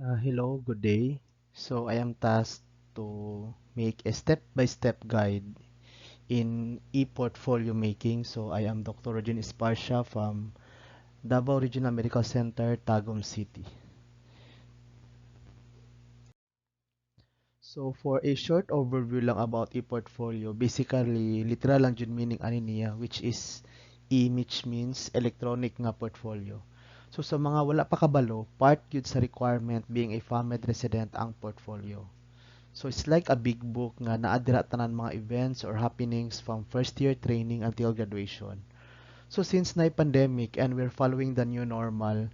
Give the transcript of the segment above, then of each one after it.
Hello, good day. So I am tasked to make a step-by-step guide in e-portfolio making. So I am Dr. Regine Esparsha from Davao Regional Medical Center, Tagum City. So for a short overview lang about e-portfolio, basically literal lang jud meaning ani niya, which is which means electronic nga portfolio. So sa mga wala pa kabalo, part yun sa requirement being a FAMED resident ang portfolio. So it's like a big book nga naadira tanan mga events or happenings from first year training until graduation. So since na pandemic and we're following the new normal,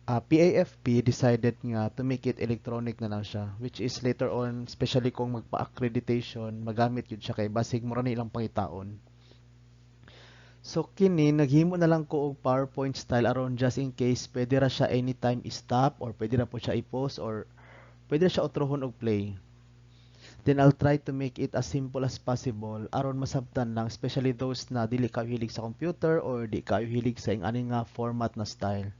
PAFP decided nga to make it electronic na lang siya, which is later on, especially kung magpa-accreditation, magamit yun siya kay basig mura na ilang pangitaon. So kini naghimo na lang ko og PowerPoint style aron just in case pwede ra siya anytime i-stop or pwede ra po siya i-pause or pwede ra siya utrohon og play. Then I'll try to make it as simple as possible aron masabtan lang, especially those na dili ka hilig sa computer or di ka hilig sa ani nga format na style.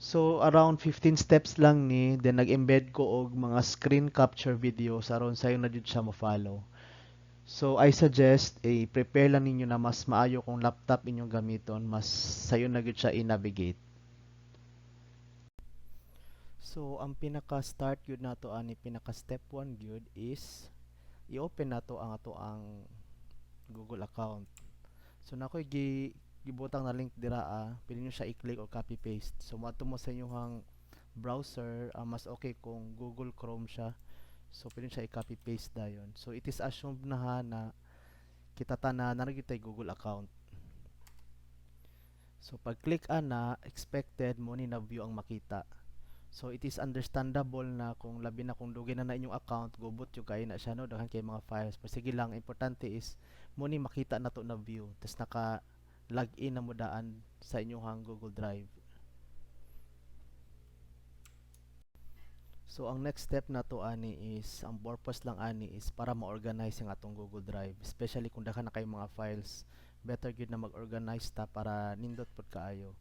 So around 15 steps lang ni, then nag-embed ko og mga screen capture videos aron sayo na jud siya mo-follow. So I suggest prepare lang ninyo na mas maayo kung laptop inyong gamiton, mas sayo na jud siya i-navigate. So ang pinaka-start gyud nato ani pinaka-step 1 gyud is i-open nato ang ato ang Google account. So nakoy gibutang na link dira pili nyo siya i-click or copy paste. So moadto mo sa inyong browser, mas okay kung Google Chrome siya. So pili nyo siya i-copy paste dayon. So it is assumed na kita tanan na tay Google account. So pag click ana, expected mo ni na view ang makita. So it is understandable na kung labi na kung dugay na inyong account, gubot yung kay na siya no, daghan kay mga files. Pero sige lang, importante is mo ni makita na to na view. Tapos naka login na mo daan sa inyong Google Drive. So ang next step na to ani is ang purpose lang ani is para ma-organize ang atong Google Drive, especially kung daghan na kay mga files. Better gid na mag-organize ta para nindot pud kaayo.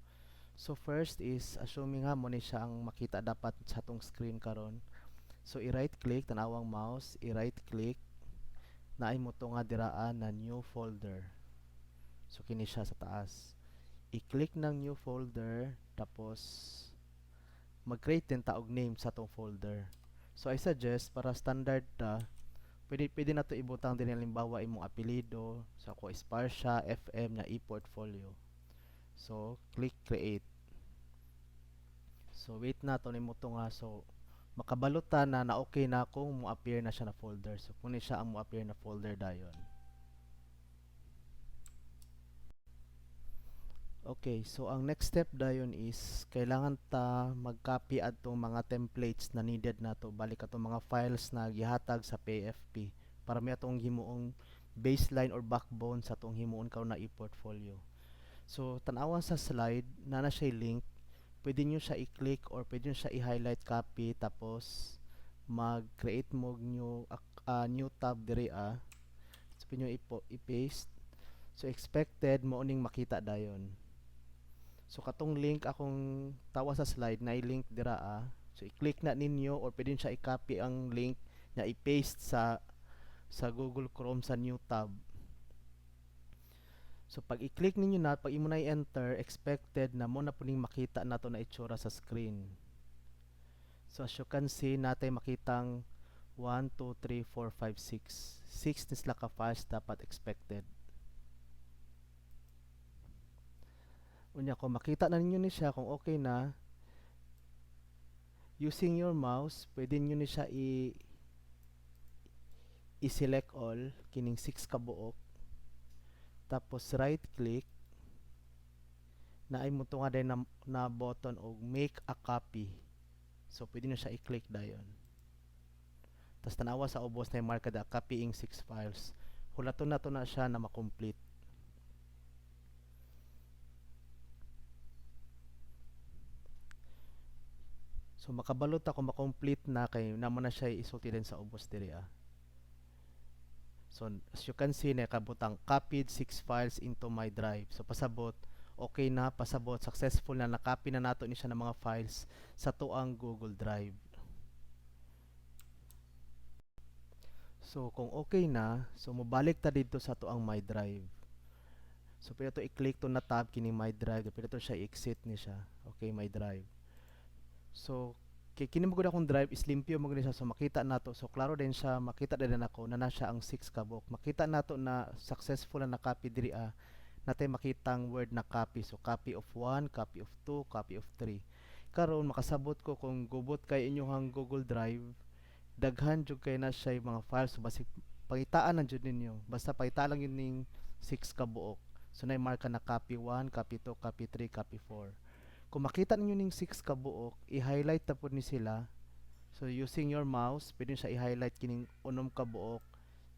So first is assuming mo ni siya ang makita dapat sa atong screen karon. So i-right click tanawang mouse, i-right click naay mo to nga diraan na new folder. So kini siya sa taas. I-click ng new folder tapos mag-create din ta og name sa atong folder. So I suggest para standard ta, pwede na to ibutang din halimbawa imong apelyido, so ako Esparsha FM na e-portfolio. So click create. So wait na to nimo to nga so makabalutan na okay na kung mo appear na siya na folder. So kung siya ang mo appear na folder dayon. Okay, so ang next step dayon is kailangan ta mag-copy adtong mga templates na needed nato balik atong mga files na gihatag sa PFP para may atong himuong baseline or backbone sa atong himuon karon na e-portfolio. So tan-awan sa slide na siya link, pwede nyo siya i-click or pwede nyo siya i-highlight copy tapos mag-create mo new tab diri so pwede nyo i-paste. So expected mo uning makita dayon. So katong link akong tawa sa slide na i-link dira so i-click na ninyo or pwede siya i-copy ang link na i-paste sa Google Chrome sa new tab. So pag i-click ninyo na, pag imo na i-enter, expected na mo na puning makita nato na itsura sa screen. So as you can see, natay makitang 1, 2, 3, 4, 5, 6. 6 na sila ka files dapat expected. Unya kung makita na ninyo ni siya kung okay na, using your mouse, pwede nyo ni siya i-select all kining 6 ka buok. Tapos right click na ay mo nga din na button og make a copy. So pwede nyo siya i-click dayon. Tapos tanawa sa ubos na yung marka da copying 6 files. Hulaton na to na siya na makomplete. So makabalot ako makomplete na kay naman na siya isulti din sa ubos diri So as you can see nakabutang copied 6 files into my drive. So pasabot okay na pasabot, successful na nakopy na nato ni siya ng mga files sa tuang Google Drive. So kung okay na, so mobalik ta dito sa tuang My Drive. So pwede to i-click to na tab kini My Drive, pwede to siya i-exit ni siya. Okay, My Drive. So kay kini mo gud akong drive is limpyo mo gud siya, so makita nato, so klaro din siya, makita din nako na siya ang 6 kabok. Makita nato na successful na copy diri natay makitang word na copy, so copy of 1, copy of 2, copy of 3. Karon makasabot ko kung gubot kay inyong Google Drive, daghan jud kay na siya yung mga files, so basi pangitaan na jud ninyo, basta pakita lang yun ning 6 ka buok. So na marka na copy 1, copy 2, copy 3, copy 4. Kung makita ninyo ning 6 ka buok, i-highlight ta pud ni sila. So using your mouse, pwede siya i-highlight kining unom ka buok,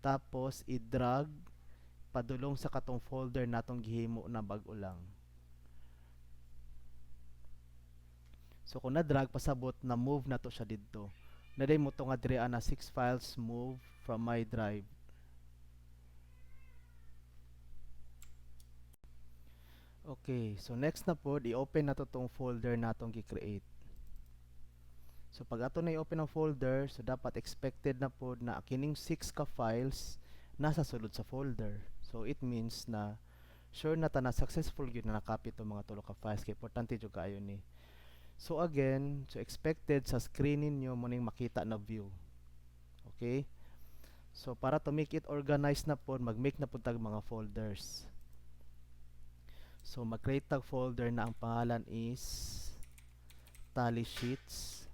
tapos i-drag padulong sa katong folder natong gihimo na bag-o lang. So kung na-drag pasabot, na move na to siya didto. Naday mo to nga diri na 6 files move from My Drive. Okay, so next na pod, i-open na to tong folder natong gi-create. So pag ato na i-open ang folder, so dapat expected na pod na kining 6 ka files nasa sulod sa folder. So it means na sure na ta na successful gyud na nakopy to mga tulo ka files, kay importante jud kaayo ni. So again, so expected sa screen ninyo mo ning makita na view. Okay? So para to make it organized na pod, mag-make na pod tag mga folders. So mag-create tag folder na ang pangalan is Tally Sheets.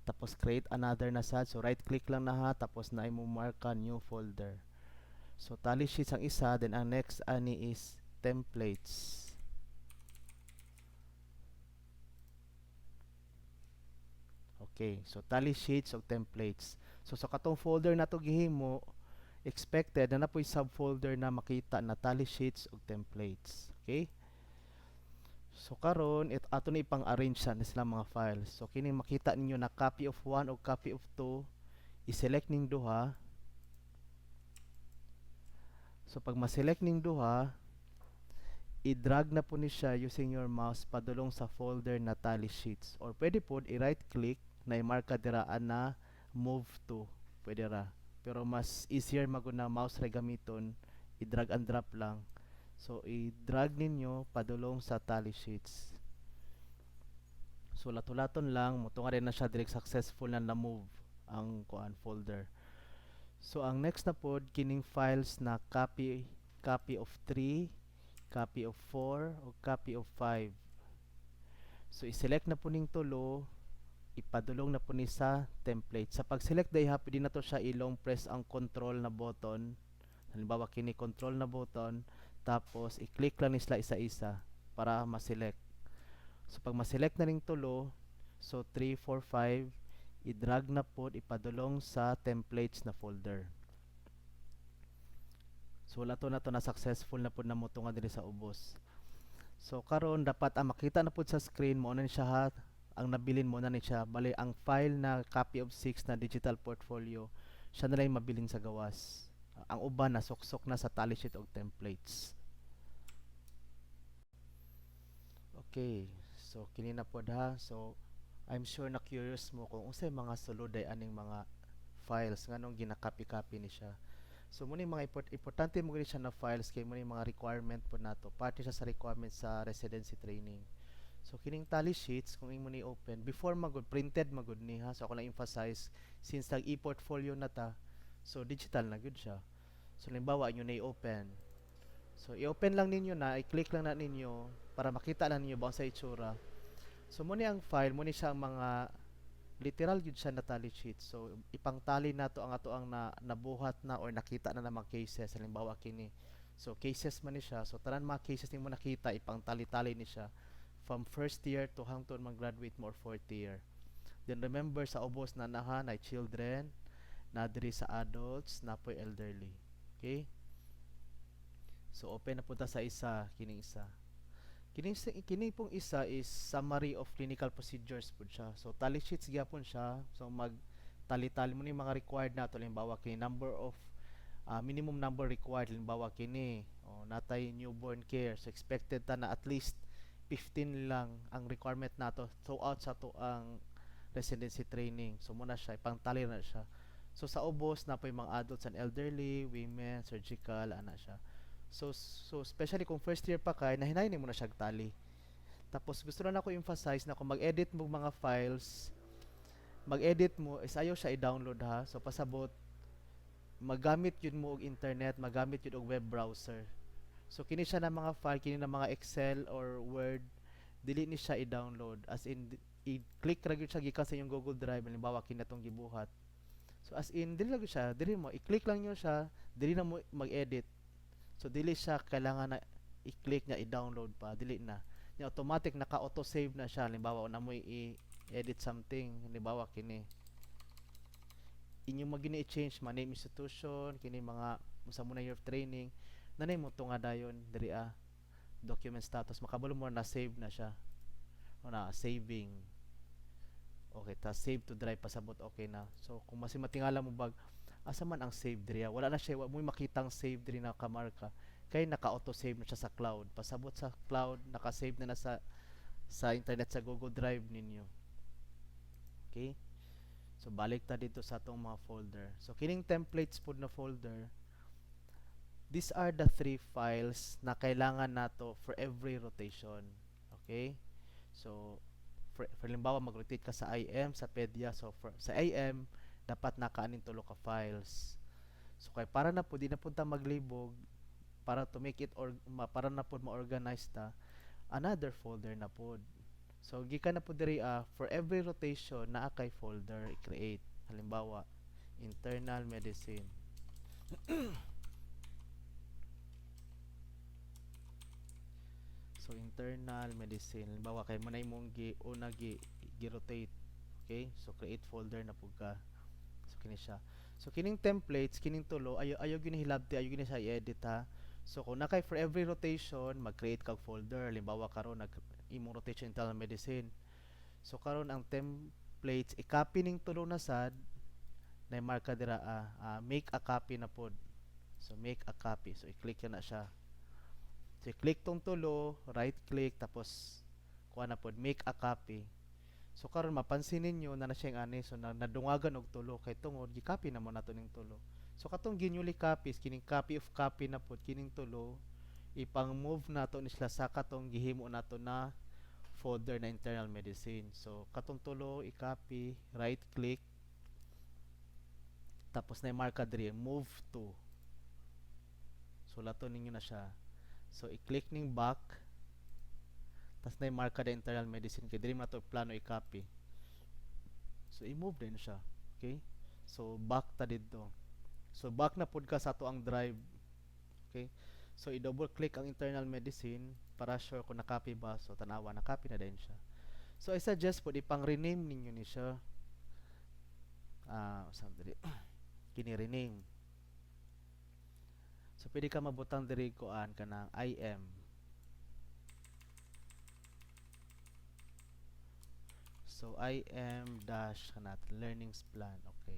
Tapos create another na sad. So right click lang na ha, tapos na imo marka new folder. So Tally Sheets ang isa, then ang next ani is templates. Okay, so Tally Sheets o templates. So sa katong folder na to gihimo, expected na napoy subfolder na makita na Tally Sheets o templates. Okay? So karon ato ni ipang-arrange sa sila mga files. So kini makita ninyo na copy of 1 o copy of 2, i-select ning duha. So pag ma-select ning duha, i-drag na po ni siya using your mouse padulong sa folder na Tally Sheets, or pwede po i-right click na i-marka diraan na move to. Pwede ra. Pero mas easier magud na mouse ra gamiton, i-drag and drop lang. So i-drag ninyo padulong sa Tally Sheets. So latulaton lang, mutunga rin na siya direct successful na na-move ang folder. So ang next na pod kining files na copy of 3, copy of 4 o copy of 5. So i-select na po ning tulo, ipadulong na po ni sa template. Sa pag-select day ha, pwede na to siya ilong press ang control na button. Halimbawa kini control na button, tapos i-click lang ni sila isa-isa para ma-select. So pag ma-select na ning tulo, so 3, 4, 5, i-drag na po, ipadulong sa templates na folder. So wala to na to na successful na po na mo nga diri sa ubos. So karon dapat ang makita na po sa screen mo na siya ha, ang nabilin mo na ni siya, bali ang file na copy of 6 na digital portfolio, siya na lang mabilin sa gawas. Ang uban na suksok na sa Tally Sheet o templates. Okay, so kini na pod ha. So I'm sure na curious mo kung unsay mga sulod ay aning mga files nganong gina-copy ni siya. So muna yung mga importante mo gani siya na files, kay muna yung mga requirement po nato, parte siya sa requirement sa residency training. So kining Tally Sheets kung imo ni open before magud printed magud ni ha, so ako lang emphasize since nag e-portfolio na ta, so digital na gud siya. So halimbawa inyo na i-open, so i-open lang ninyo na, i-click lang na ninyo para makita lang ninyo ba sa itsura. So muna ang file, muna siya ang mga literal yun siya na Tally Sheet. So ipang tally na to ang ato ang nabuhat na or nakita na mga cases. Halimbawa kini, so cases man ni siya, so tanan mga cases nimo nakita, ipang tally ni siya from first year to hangtod mag-graduate mo or fourth year. Then remember sa ubos na naha na children, na diri sa adults, na po elderly. Okay? So open na punta sa isa, kining isa. Kini pong isa is summary of clinical procedures po siya. So Tally Sheets gyapon siya. So mag tali-tali mo ni mga required nato, halimbawa kini number of minimum number required halimbawa kini natay newborn care, so expected ta na at least 15 lang ang requirement nato throughout sa to ang residency training. So muna siya ipangtali na siya. So sa ubos na po yung mga adults and elderly, women, surgical, ana siya. So especially kung first year pa kay nahinayin mo na siya tali. Tapos gusto na ako emphasize na kung mag-edit mo mga files, mag-edit mo is ayaw siya i-download ha. So pasabot magamit yun mo og internet, magamit yun og web browser. So kini siya na mga file, kini na mga Excel or Word, dili ni siya i-download. As in i-click ra gyud siya gikan sa inyong Google Drive halimbawa kini natong gibuhat. So as in dili lang siya, dili mo i-click lang niyo siya, dili na mo mag-edit. So dili siya kailangan na i-click niya i-download pa, dili na. Nya automatic naka-auto save na siya halimbawa na mo i-edit something, halimbawa kini inyo magini i-change man name institution kini mga sa muna year of training nanay mo to nga dayon diri document status makabalo mo na save na siya o na saving okay ta save to drive pasabot okay na. So kung matingala mo bag asa man ang save diri wala na siya, mo makitang save diri na kamarka kay naka auto save na siya sa cloud, pasabot sa cloud naka-save na sa internet sa Google Drive ninyo. Okay, so balik ta dito sa atong mga folder. So kining templates pod na folder, these are the 3 files na kailangan nato for every rotation. Okay, so for halimbawa mag-rotate ka sa IM sa PEDIA, so sa IM dapat nakaanin tulo ka files. So kay para na po di na punta maglibog para to make it or para na po ma-organize ta another folder na pod. So gikan na po diri for every rotation naa kay folder i-create. Halimbawa internal medicine. So internal medicine halimbawa kay manay mong una gi-rotate. Okay, so create folder na pud ka. So kini siya. So kining templates kining tulo ayo gyud hilabti ayo gyud sa i-edit ha. So kung na kay for every rotation mag-create kag folder halimbawa karon imong rotation internal medicine. So karon ang templates i-copy ning tulo na sad na marka dira make a copy na pod. So make a copy. So i-click na siya. So i-click tong tulo, right click tapos kuha na pod make a copy. So karon mapansin ninyo na siya ani so nadungagan og tulo kay tungod gi-copy na mo nato ning tulo. So katong ginyuli copies kining copy of copy na pod kining tulo ipang move nato ni sila sa katong gihimo nato na folder na internal medicine. So katong tulo i-copy, right click tapos na marka diri move to. So lato ninyo na siya. So i-click ning back tapos na marka da internal medicine kay diri man to plano i-copy. So i-move din siya. Okay? So back ta didto. So back na pud ka sa ato ang drive. Okay? So i-double click ang internal medicine para sure kung na-copy ba. So tanawa na-copy na din siya. So I suggest pud ipang rename ninyo ni siya. Sandali. Kini rename. So pwede ka mabutang diri kuan kanang IM. So IM dash kanat learnings plan. Okay.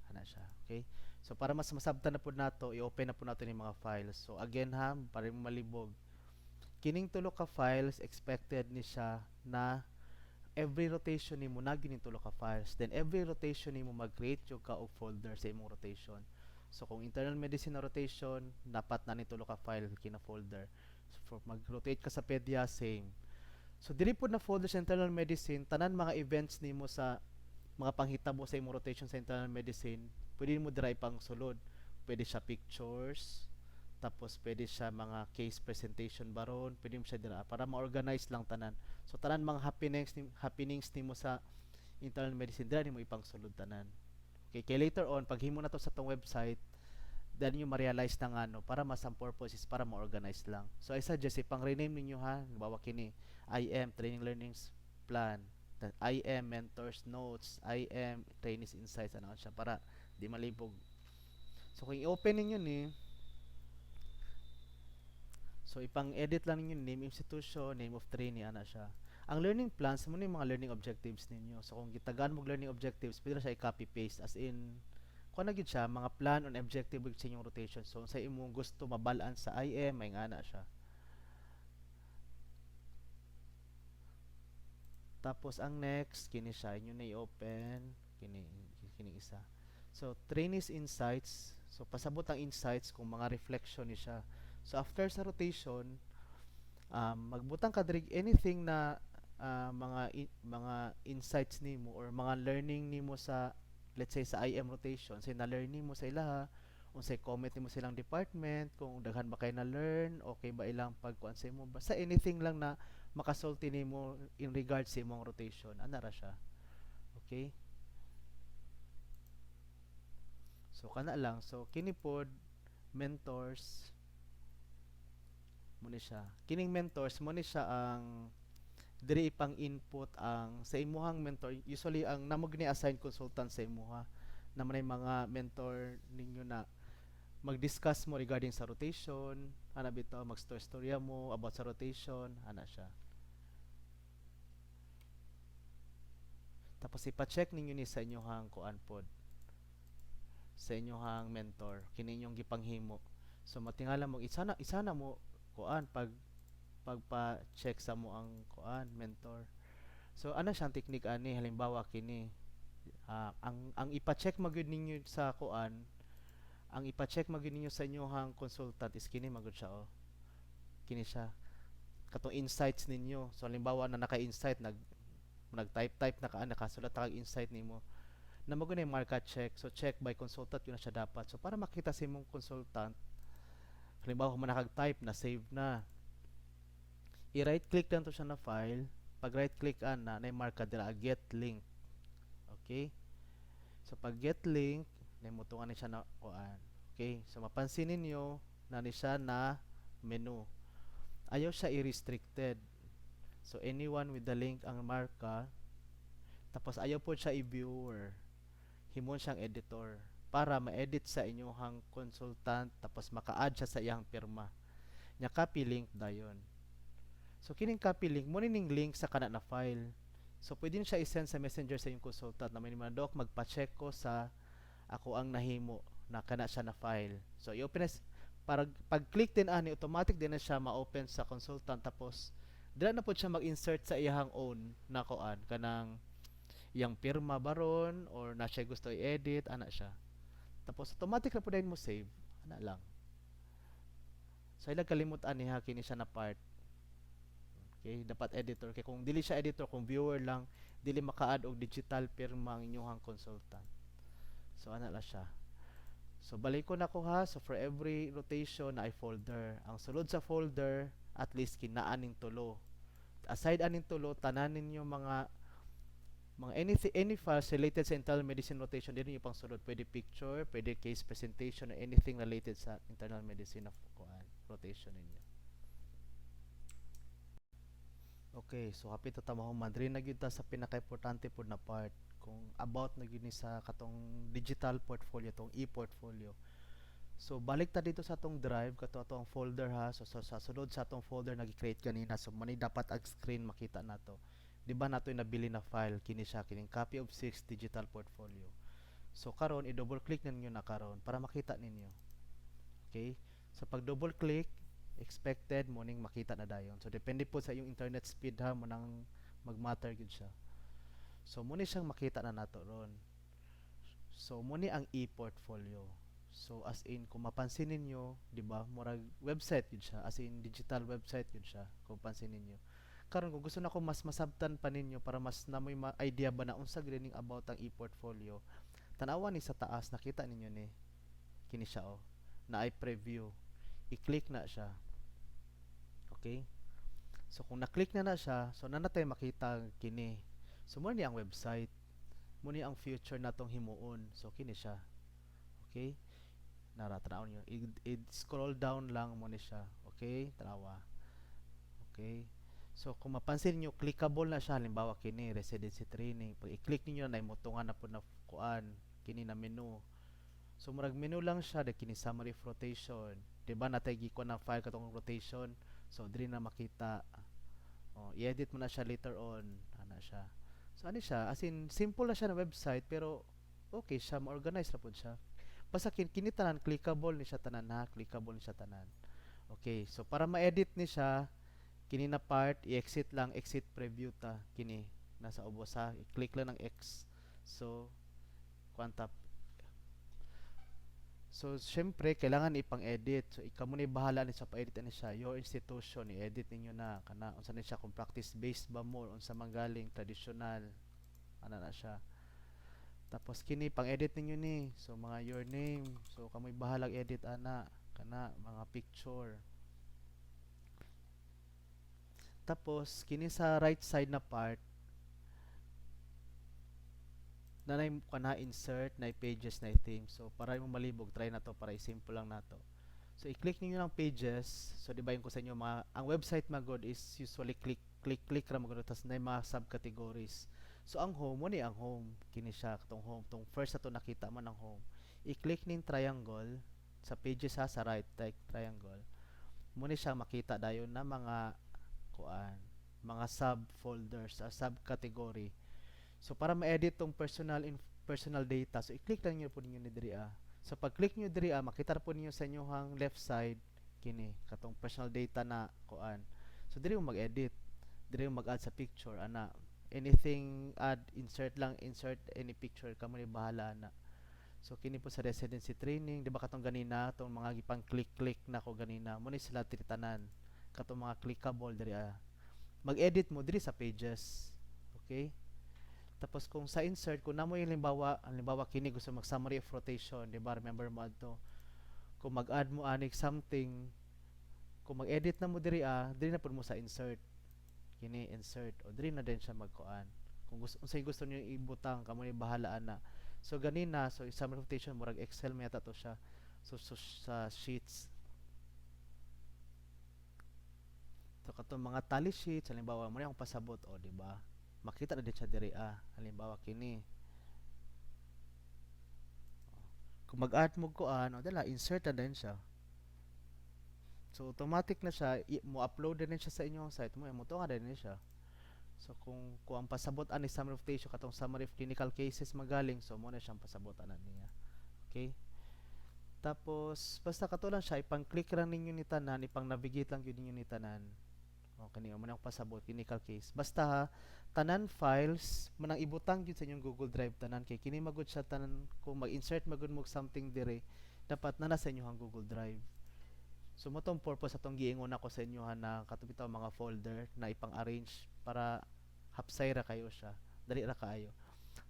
Ana siya. Okay? So para mas masabtan na pud nato, i-open na pud nato ni mga files. So again ha, para malibog. Kining tulo ka files expected ni siya na every rotation nimo na gining tulo ka files. Then every rotation nimo mag-create jud ka og folder sa imong rotation. So kung internal medicine na rotation, dapat na ni tulo ka file kina folder. So for mag-rotate ka sa PEDIA same. So diri pud na folder sa internal medicine, tanan mga events nimo sa mga panghitabo sa imong rotation sa internal medicine, pwede mo dira pang sulod. Pwede siya pictures, tapos pwede siya mga case presentation baron, pwede mo siya dira para ma-organize lang tanan. So tanan mga happenings nimo sa internal medicine dira nimo ipang sulod tanan. Okay, kay later on pag himo na to sa tong website, then you ma-realize na nga para mas ang purpose is para ma-organize lang. So I suggest ipang rename ninyo ha, bawa kini IM training learnings plan, IM mentors notes, IM trainees insights ano siya para di malibog. So kung i-open ninyo ni, so ipang edit lang ninyo name institution, name of trainee ana siya. Ang learning plans mo ni mga learning objectives ninyo. So kung gitagaan mo learning objectives, pwede na siya i-copy paste as in Kung na gyud siya mga plan on objective gyud sa inyong rotation. So sa imong gusto mabalaan sa IM may ngana siya. Tapos ang next kini siya inyo na i-open kini isa. So trainees insights. So pasabot ang insights kung mga reflection ni siya. So after sa rotation, magbutang ka diri anything na mga insights nimo or mga learning nimo sa let's say sa IM rotation, say na learning mo sa ilaha, unsay comment nimo sa ilang department, kung daghan ba kay na learn, okay ba ilang pagkuan sa imo, basta anything lang na makasulti nimo in regards sa imong rotation, ana ra siya. Okay? So kana lang. So kini pod mentors mo ni siya. Kining mentors mo ni siya ang diri ipang input ang sa imuhang mentor. Usually ang namo gini assign consultant sa imuha na may mga mentor ninyo na mag-discuss mo regarding sa rotation, ana bitaw mag-storya mo about sa rotation, ana siya. Tapos ipa-check ninyo ni sa inyong kuan pod, sa inyong mentor kini inyong gipanghimo. So matingala mo isa na mo kuan pagpa-check sa mo ang kuan mentor. So ana siyang technique ani halimbawa kini ang ipa-check magyud ninyo sa kuan, ang ipa-check magyud ninyo sa inyong consultant is kini magud siya oh. Kini siya katong insights ninyo. So halimbawa na naka-insight nag-type na nakasulat kag insight nimo na magud na marka check. So check by consultant yun na siya dapat. So para makita sa imong consultant, halimbawa kung nakag-type na save na, i-right click lang to siya na file. Pag right click na marka dira get link. Okay? So pag get link, namutungan ni siya na kuan. Okay? So mapansin ninyo na ni siya na menu. Ayaw siya i-restricted. So anyone with the link ang marka. Tapos ayaw po siya i-viewer. Himon siyang editor para ma-edit sa inyong consultant tapos maka-add siya sa iyang pirma. Nya copy link dayon. So kining copy link mo ning link sa kana na file. So pwede siya i-send sa messenger sa iyong consultant na manimandok magpa-check ko sa ako ang nahimo na kana siya na file. So i-open para pag-click din ani automatic din na siya ma-open sa consultant tapos dira na po siya mag-insert sa iyang own na kuan kanang iyang pirma baron or na siya gusto i-edit ana siya. Tapos automatic na po din mo save ana lang. So ilang kalimutan ni kini siya na part. Okay, dapat editor kay kung dili siya editor, kung viewer lang, dili maka-add og digital pirma ang inyong consultant. So ana la siya. So balik ko na ko ha. So for every rotation na ay folder. Ang sulod sa folder at least kinaan ning tulo. Aside aning tulo, tanan ninyo mga any files related sa internal medicine rotation din yung pang sulod. Pwede picture, pwede case presentation, or anything related sa internal medicine of rotation ninyo. Okay, so hapit ta mo madri na gyud ta sa pinaka-importante pod na part kung about na gyud ni sa katong digital portfolio, tong e-portfolio. So balik ta dito sa atong drive kato atong folder ha. So sa sulod sa atong folder nagi-create kanina, so mani dapat ang screen makita nato. Di ba nato nabili na file kini siya kining copy of 6 digital portfolio. So karon i-double click ninyo na karon para makita ninyo. Okay? So pag double click, expected mo ning makita na dayon. So depende po sa iyong internet speed ha mo nang mag-matter gud siya. So mo ni siyang makita na nato ron. So mo ni ang e-portfolio. So as in kung mapansin ninyo, di ba, murag website yun siya, as in digital website yun siya, kung pansin ninyo. Karon kung gusto nako mas masabtan pa ninyo para mas namoy idea ba na unsa greening about ang e-portfolio, tanawan ni sa taas nakita ninyo ni kini siya oh, na i-preview. I-click na siya. Okay? So kung na-click na siya, so na natay makita kini. So mo ni ang website, mo ni ang future natong himuon. So kini siya. Okay? Naratraon nyo. I-scroll down lang mo ni siya. Okay? Tanawa. Okay? So kung mapansin niyo clickable na siya, halimbawa kini residency training. Pag i-click niyo na imutungan na po na kuan kini na menu. So murag menu lang siya de kini summary of rotation. Diba natay giko na file katong rotation. So diri na makita. Oh, i-edit mo na siya later on. Ana siya. So ano siya? As in simple na siya na website pero okay siya, ma-organize ra pud siya. Basta kini tanan clickable ni siya tanan ha, clickable ni siya tanan. Okay, so para ma-edit ni siya, kini na part i-exit lang, exit preview ta kini nasa ubos ha. I-click lang ng X. So kuanta. So syempre kailangan ipang-edit. So ikaw mo ni bahala ni sa pa-edit ni siya. Your institution i-edit ninyo na kana unsa ni siya kung practice based ba mo unsa manggaling traditional ana na siya. Tapos kini pang-edit ninyo ni. So mga your name. So kamoy bahalag edit ana kana mga picture. Tapos kini sa right side na part na kana insert na pages na theme. So para mo malibog, try na to para i-simple lang nato. So i-click niyo lang pages. So di ba yung ko sa inyo mga ang website magod is usually click ra magod tas na mga subcategories. So ang home mo ni ang home kini siya katong home tong first na to nakita mo ng home. I-click ning triangle sa pages ha sa right triangle. Mo ni siya makita dayon na mga kuan, mga subfolders or subcategory. So para ma-edit tong personal data, so i-click lang niyo po ninyo ni diri ah. So pag click niyo diri makita po ninyo sa inyong left side kini katong personal data na kuan. So diri mo mag-edit, diri mo mag-add sa picture ana. Anything add, insert any picture kamo ni bahala na. So kini po sa residency training, di ba katong ganina, tong mga gipang click na ko ganina, mo ni sila tritanan. Katong mga clickable diri ah. Mag-edit mo diri sa pages. Okay? Tapos kung sa insert, kung namo yung halimbawa kini gusto mag summary of rotation, di ba? Remember mo adto. Kung mag-add mo anik something, kung mag-edit na mo diri na pud mo sa insert. Kini insert o diri na din siya magkuan. Kung gusto niyo ibutang kamo ni bahala na. So ganina, so summary of rotation murag Excel meta to siya. So sa sheets. So katong mga tally sheets, halimbawa mo ni akong pasabot o di ba? Makita na din siya diri halimbawa kini kung mag-add mo kuan o dala insert na din siya, so automatic na siya mo upload din siya sa inyong site mo to nga din siya. So kung ang pasabot ani summary of rotation katong summary of clinical cases magaling, so mo na siyang pasabot anan niya. Okay, tapos basta kato lang siya ipang click lang ninyo ni tanan, ipang navigate lang yun ninyo ni tanan. O kani mo nang pasabot clinical case. Basta ha, tanan files manang ibutang gyud sa inyong Google Drive tanan kay kini magud siya tanan kung mag-insert magud mo something dire dapat na sa inyong Google Drive. So mo tong purpose atong giingon ako sa inyo na katubitaw mga folder na ipang-arrange para hapsay ra kayo siya. Dali ra kaayo.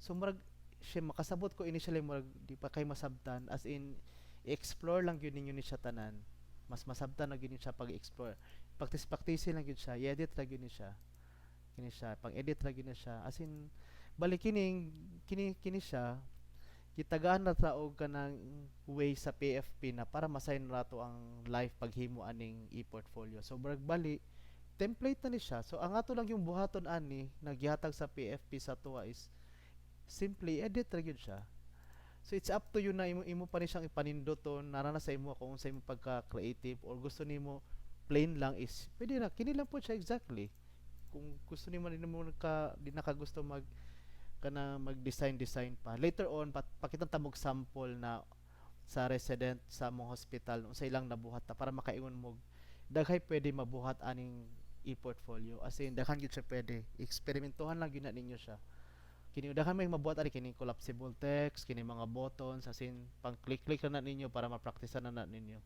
So murag siya makasabot ko initially murag di pa kay masabtan as in i-explore lang gyud ninyo ni siya tanan. Mas masabtan na gyud siya pag-explore. Practice lang gyud siya, i-edit ra gyud ni siya. Kini siya, pang-edit ra gyud na siya. As in balik kini siya gitagaan na ta og kanang way sa PFP na para masign rato ang live paghimo aning e-portfolio. So brag bali template na ni siya. So ang ato lang yung buhaton ani nagihatag sa PFP sa tuwa is simply edit ra gyud siya. So it's up to you na imo pa ni siyang ipanindoton narana sa imo kung sa imo pagka-creative or gusto nimo plain lang is pwede na kini lang po siya exactly. Kung gusto nimo din mo di na ka gusto mag-design pa. Later on pakitang tamog sample na sa resident sa mong hospital sa ilang nabuhat ta para makaingon mo daghay pwede mabuhat aning e-portfolio. As in daghan gyud siya pwede. Eksperimentuhan lang gyud na ninyo siya. Kini daghan may mabuhat ani kini collapsible text, kini mga buttons as in pang click na ninyo para ma-practice na ninyo.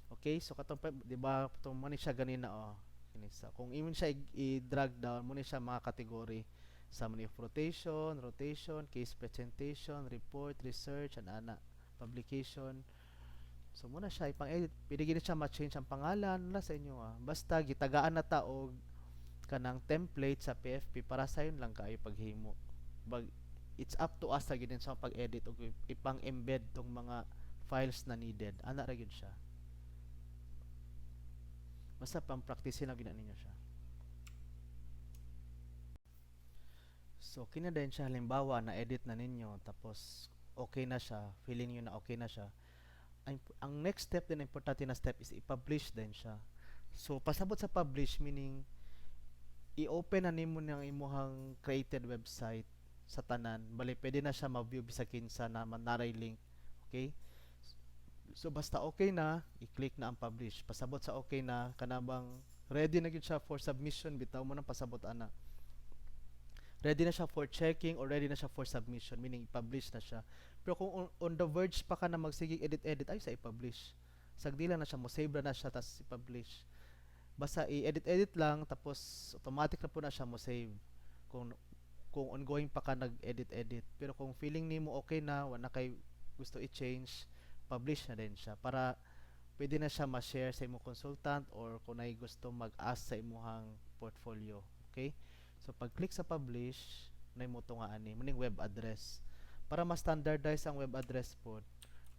Okay, so katong di ba to mo ni siya ganina kini sa kung imon siya i-drag down mo ni siya mga category summary of rotation, case presentation, report, research, and ana publication. So muna siya ipang-edit. Pwede gini siya ma-change ang pangalan na sa inyo basta gitagaan na ta og kanang template sa PFP para sayon lang kaayo paghimo. It's up to us sa gid sa pag-edit og ipang-embed tong mga files na needed. Ana ra gyud siya. Basta pang-practice na gina ninyo siya. So kina din siya halimbawa na edit na ninyo tapos okay na siya, feeling niyo na okay na siya. Ang next step din importante na step is i-publish din siya. So pasabot sa publish meaning i-open na nimo ng imuhang created website sa tanan, bali pwede na siya ma-view bisag kinsa na naray link. Okay? So basta okay na, i-click na ang publish. Pasabot sa okay na kanabang ready na gyud siya for submission, bitaw mo nang pasabot ana. Ready na siya for checking or ready na siya for submission, meaning i-publish na siya. Pero kung on the verge pa ka na magsigig edit ay sa i-publish. Sagdi lang na siya, mo save na siya tas i-publish. Basta i-edit lang tapos automatic na po na siya mo save. Kung ongoing pa ka nag-edit. Pero kung feeling nimo okay na, wala kay gusto i-change, publish na din siya para pwede na siya ma-share sa imong consultant or kung ay gusto mag-ask sa imong portfolio. Okay? So pag-click sa publish, na mo to nga ani, muning web address. Para ma-standardize ang web address po,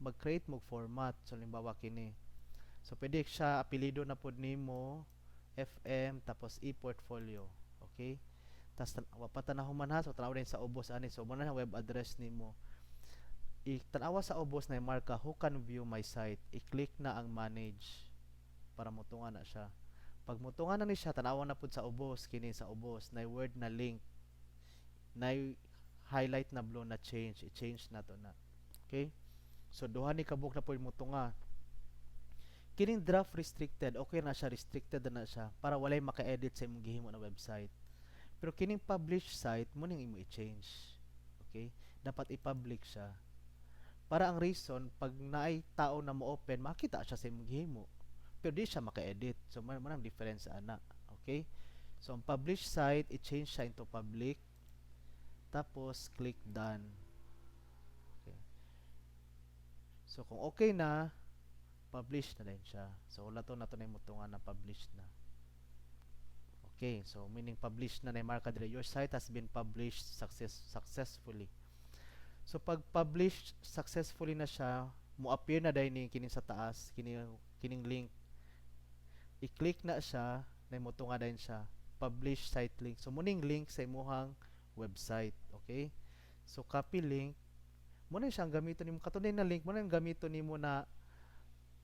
mag-create mo format. So limbawa kini. So pwede siya apelyido na pod nimo FM tapos e-portfolio. Okay? Tas wapatanaw man ha, so tanaw din sa ubos ani. So mo na web address nimo. I-tanawa sa ubos na marka who can view my site. I-click na ang manage para mutungan na siya. Pag mutungan na ni siya, tanawa na pud sa ubos, kini sa ubos na word na link, na highlight na blue na change, i-change na to na. Okay? So duha ni kabuk na pud mutunga. Kining draft restricted, okay na siya, restricted na siya para walay maka-edit sa imong gihimo na website. Pero kining publish site mo ning imo i-change. Okay? Dapat i-public siya. Para ang reason, pag naay tao na mo-open, makita siya sa imong gihimo. Pero di siya maka-edit. So, manang difference ana. Okay? So, ang publish site, i-change siya into public. Tapos, click done. Okay. So, kung okay na, publish na din siya. So, wala to na yung mutungan na publish na. Okay. So, meaning publish na marka dire. Your site has been published successfully. So pag publish successfully na siya, mo appear na dai ni kini sa taas, kining link. I-click na siya, na mo tunga din siya, publish site link. So muning link sa imong website, okay? So copy link, mo na siyang gamiton nimo katunay na link, mo na gamiton nimo na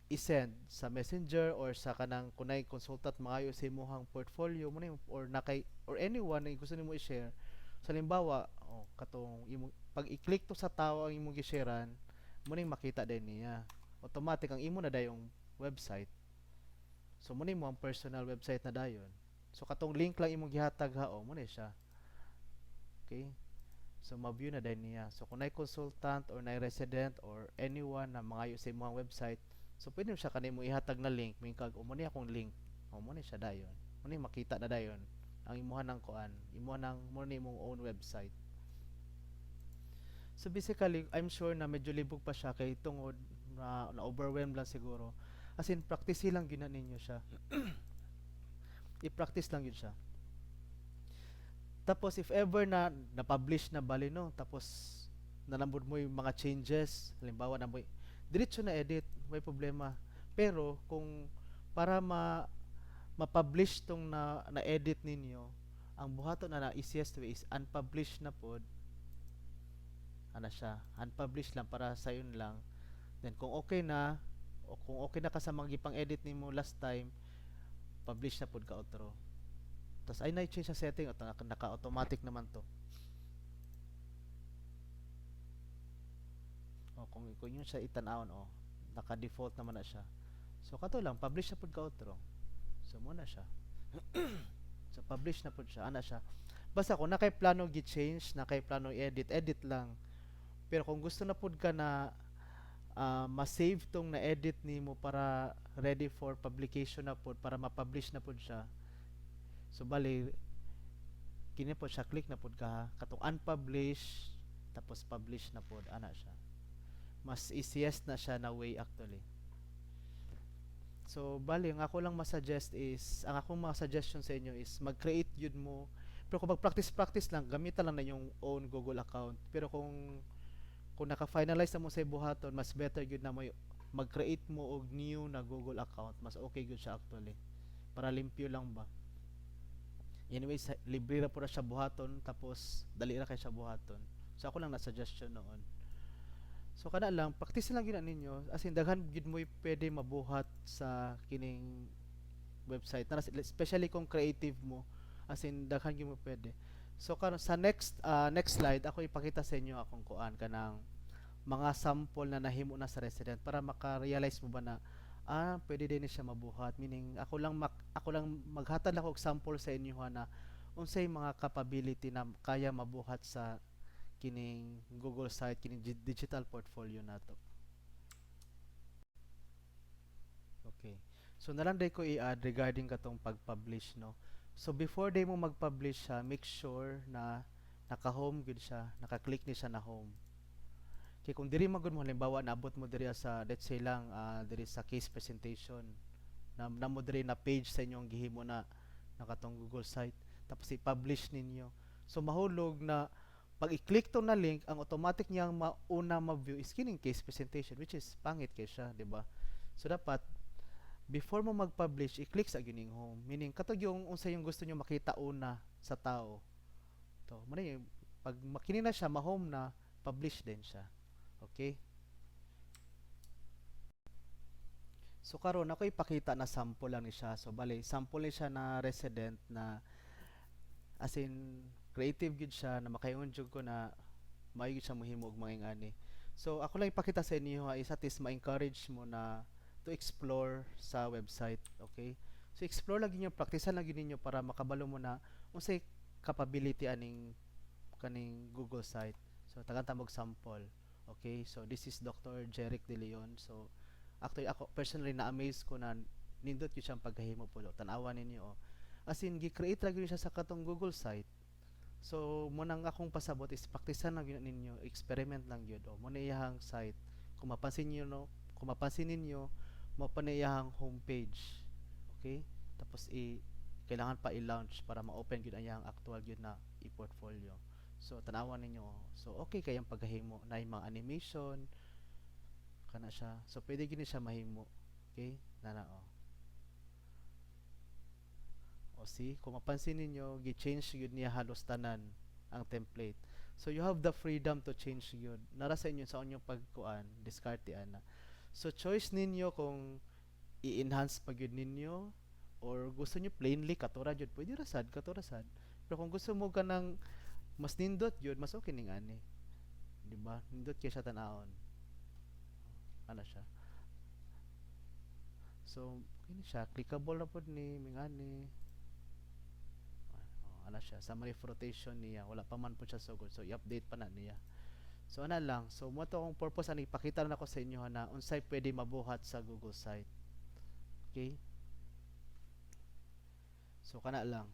i-send sa Messenger or sa kanang kunay consultant maayo sa imong portfolio mo na or or anyone na gusto nimo i-share. Sa limbawa, katong pag i-click to sa tao ang imong gi-sharean, mo ning makita din niya. Automatic ang imo na dayong website. So mo ang personal website na dayon. So katong link lang imong gihatag mo na siya. Okay? So ma-view na din niya. So kung nay consultant or nay resident or anyone na mangayo sa imong website, so pwede mo siya kanimo ihatag na link, mingkag mo ni akong link. Mo ni siya dayon. Mo ni makita na dayon ang imuha ng kuan, imuha ng mo ni imong own website. So basically, I'm sure na medyo libog pa siya kay tungod na overwhelmed lang siguro. As in, practice lang gina ninyo siya. I-practice lang yun siya. Tapos if ever na na-publish na bali no, tapos nalambot mo yung mga changes, halimbawa na mo diretso na edit, may problema. Pero kung para ma-publish tong na-edit ninyo, ang buhaton na easiest way is unpublish na pod. Ano siya, unpublish lang para sa yun lang. Then kung okay na, o kung okay na ka sa mga gipang-edit nimo last time, publish na pod ka outro. Tapos ay na-change sa setting, at naka-automatic naman to. Kung yun siya itanawon, naka-default naman na siya. So kato lang, publish na pod ka outro. So muna siya. So publish na pod siya, ana siya. Basta kung nakay plano gi-change, nakay plano i-edit, edit lang. Pero kung gusto na pod ka na ma-save tong na-edit nimo para ready for publication na pod, para ma-publish na pod siya. So bali kini po siya, click na pod ka katong unpublish tapos publish na pod, ana siya. Mas easiest na siya na way actually. So bali ang ako lang ma-suggest is, ang akong mga suggestion sa inyo is mag-create yun mo. Pero kung mag-practice lang, gamitan lang na yung own Google account. Pero kung naka-finalize na mo sa buhaton, mas better yun na mo mag-create mo og new na Google account. Mas okay yun siya actually. Para limpyo lang ba. Anyways, libre ra po na siya buhaton, tapos dali ra kay siya buhaton. So ako lang na suggestion noon. So kana lang, practice lang gina ninyo. As in, daghan gid mo pwede mabuhat sa kining website. Especially kung creative mo. As in, daghan gid mo pwede. So karon sa next slide ako ipakita sa inyo akong kuan kanang mga sample na nahimo na sa resident para maka-realize mo ba na pwede din siya mabuhat, meaning ako lang maghatag ako og sample sa inyo ha, na unsay mga capability na kaya mabuhat sa kining Google site, kining digital portfolio nato. Okay. So nalang day ko i-add regarding katong pag-publish, no. So before day mo mag-publish siya, make sure na naka-home gud siya, naka-click ni siya na home. Kay kung diri magud mo halimbawa naabot mo diri sa, let's say lang, diri sa case presentation na mo diri na page sa inyong gihimo na nakatong Google site, tapos i-publish ninyo. So mahulog na pag i-click to na link, ang automatic niyang mauna ma-view is kining case presentation, which is pangit kay siya, di ba? So dapat before mo mag-publish, i-click sa gining home. Meaning katog yung unsa yung gusto niyo makita una sa tao. To, mo yung pag makini na siya, ma-home na, publish din siya. Okay? So karon ako ipakita na sample lang ni siya. So bali, sample ni siya na resident na as in creative gid siya na makaingon jud ko na maayo siya mohimo og mga ingani. So ako lang ipakita sa inyo is at least ma-encourage mo na to explore sa website, okay? So explore lagi niyo, praktisan lagi ninyo para makabalo mo na unsay capability aning kaning Google site. So tagan ta og sample. Okay? So this is Dr. Jeric De Leon. So actually ako personally na-amaze ko na nindot gyud siyang pagkahimo po. Tan-awan ninyo, oh. As in gi-create lagi siya sa katong Google site. So mo nang akong pasabot is praktisan lang yun ninyo, experiment lang yun. O mo na iyahang site. Kung mapansin niyo, no, kung mapansin ninyo, mo pa na iyahang homepage. Okay? Tapos kailangan pa i-launch para ma-open gyud ang iyang actual gyud na e-portfolio. So tanawan ninyo. So okay kayang paghahimo na mga animation kana siya. So pwede gini siya mahimo. Okay? Nana, oh. O see, kung mapansin ninyo, gi-change yun niya halos tanan ang template. So you have the freedom to change yun. Nara sa inyo sa inyong pagkuan, diskarte ana. So choice ninyo kung i-enhance pa gyud ninyo or gusto niyo plainly katura jud, pwede ra sad katura sad. Pero kung gusto mo kanang mas nindot yun, mas okay ning ani. Di ba? Nindot kay siya tan-aon. Ano siya? So, kini siya clickable na pod ni mingani. Ana siya summary of rotation niya, wala pa man po siya sugod, so i-update pa na niya. So ana lang, so mo to ang purpose ani ipakita na ko sa inyo na unsay pwede mabuhat sa Google site. Okay, so kana lang.